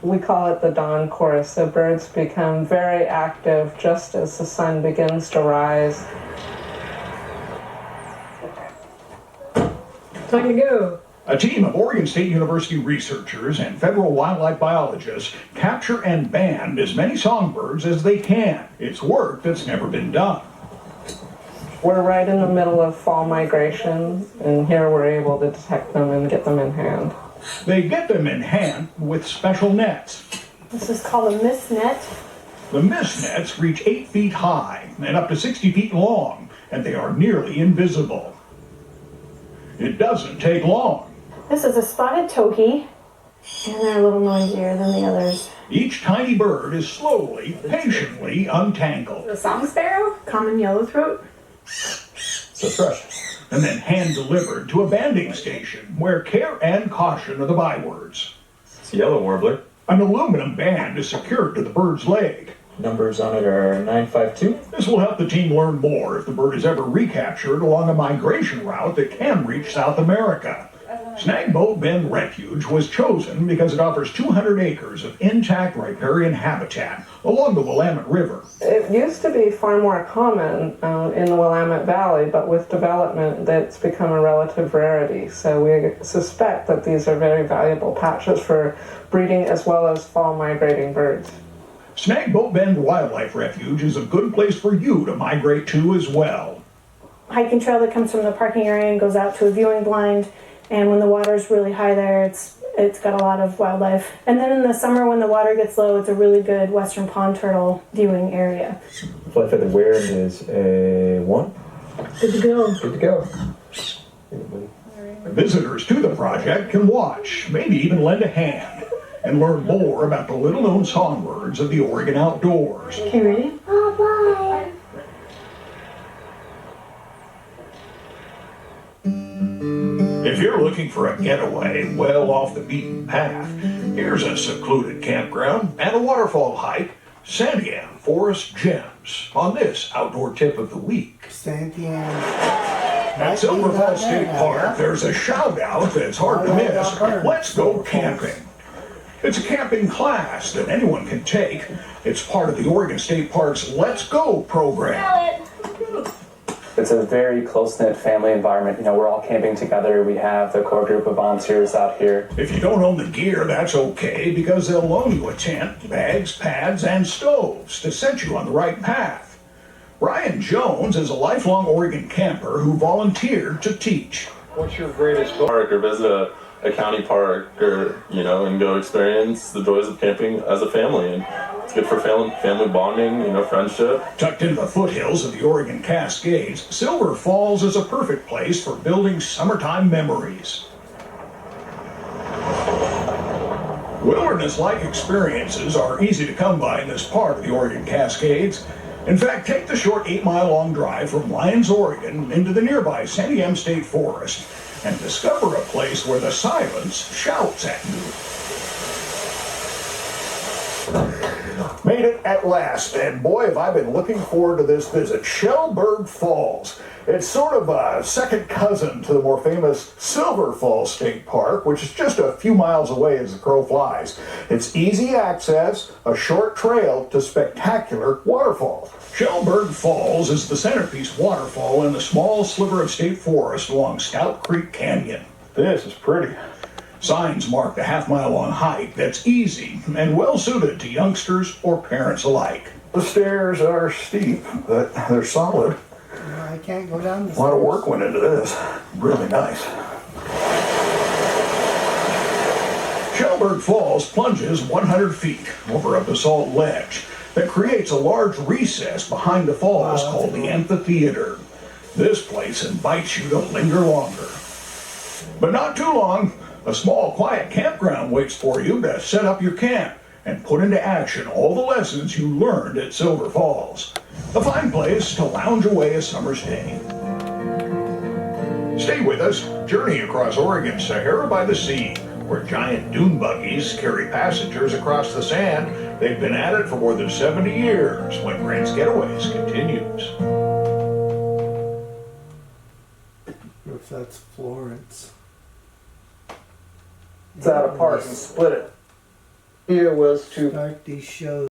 We call it the dawn chorus. So birds become very active just as the sun begins to rise. Time to go. A team of Oregon State University researchers and federal wildlife biologists capture and band as many songbirds as they can. It's work that's never been done. We're right in the middle of fall migration, and here we're able to detect them and get them in hand. They get them in hand with special nets. This is called a mist net. The mist nets reach 8 feet high and up to 60 feet long, and they are nearly invisible. It doesn't take long. This is a spotted towhee, and they're a little noisier than the others. Each tiny bird is slowly, patiently untangled. The song sparrow, common yellowthroat. It's a thrush. And then hand-delivered to a banding station where care and caution are the bywords. It's a yellow warbler. An aluminum band is secured to the bird's leg. Numbers on it are 952. This will help the team learn more if the bird is ever recaptured along a migration route that can reach South America. Snagboat Bend Refuge was chosen because it offers 200 acres of intact riparian habitat along the Willamette River. It used to be far more common in the Willamette Valley, but with development that's become a relative rarity. So we suspect that these are very valuable patches for breeding as well as fall migrating birds. Snagboat Bend Wildlife Refuge is a good place for you to migrate to as well. Hiking trail that comes from the parking area and goes out to a viewing blind. And when the water's really high there, it's got a lot of wildlife. And then in the summer when the water gets low, it's a really good western pond turtle viewing area. Flat-feathered ware is a 1. Good to go. Good to go. Visitors to the project can watch, maybe even lend a hand, and learn more about the little-known songbirds of the Oregon outdoors. Okay, ready? Bye-bye. If you're looking for a getaway well off the beaten path, here's a secluded campground and a waterfall hike, Santiam Forest Gems, on this outdoor tip of the week. At Silver Falls State Park, there's a shout-out that's hard to miss. Let's go camping. It's a camping class that anyone can take. It's part of the Oregon State Park's Let's Go program. It's a very close-knit family environment. You know, we're all camping together. We have the core group of volunteers out here. If you don't own the gear, that's okay, because they'll loan you a tent, bags, pads, and stoves to set you on the right path. Brian Jones is a lifelong Oregon camper who volunteered to teach. What's your greatest goal? Park or visit a county park or, and go experience the joys of camping as a family. And it's good for family bonding, friendship. Tucked into the foothills of the Oregon Cascades, Silver Falls is a perfect place for building summertime memories. Wilderness-like experiences are easy to come by in this part of the Oregon Cascades. In fact, take the short 8-mile-long drive from Lyons, Oregon into the nearby Santiam State Forest and discover a place where the silence shouts at you. Made it at last, and boy, have I been looking forward to this visit. Shellberg Falls. It's sort of a second cousin to the more famous Silver Falls State Park, which is just a few miles away as the crow flies. It's easy access, a short trail to spectacular waterfalls. Shellberg Falls is the centerpiece waterfall in the small sliver of state forest along Stout Creek Canyon. This is pretty. Signs mark the half-mile-long hike that's easy and well-suited to youngsters or parents alike. The stairs are steep, but they're solid. I can't go down the A lot of work went into this. Really nice. Shellberg Falls plunges 100 feet over a basalt ledge that creates a large recess behind the falls called the amphitheater. This place invites you to linger longer. But not too long. A small, quiet campground waits for you to set up your camp and put into action all the lessons you learned at Silver Falls. A fine place to lounge away a summer's day. Stay with us, journey across Oregon's Sahara by the Sea, where giant dune buggies carry passengers across the sand. They've been at it for more than 70 years when Grant's Getaways continues. If that's Florence. It's out apart and split it. idea was to start these shows.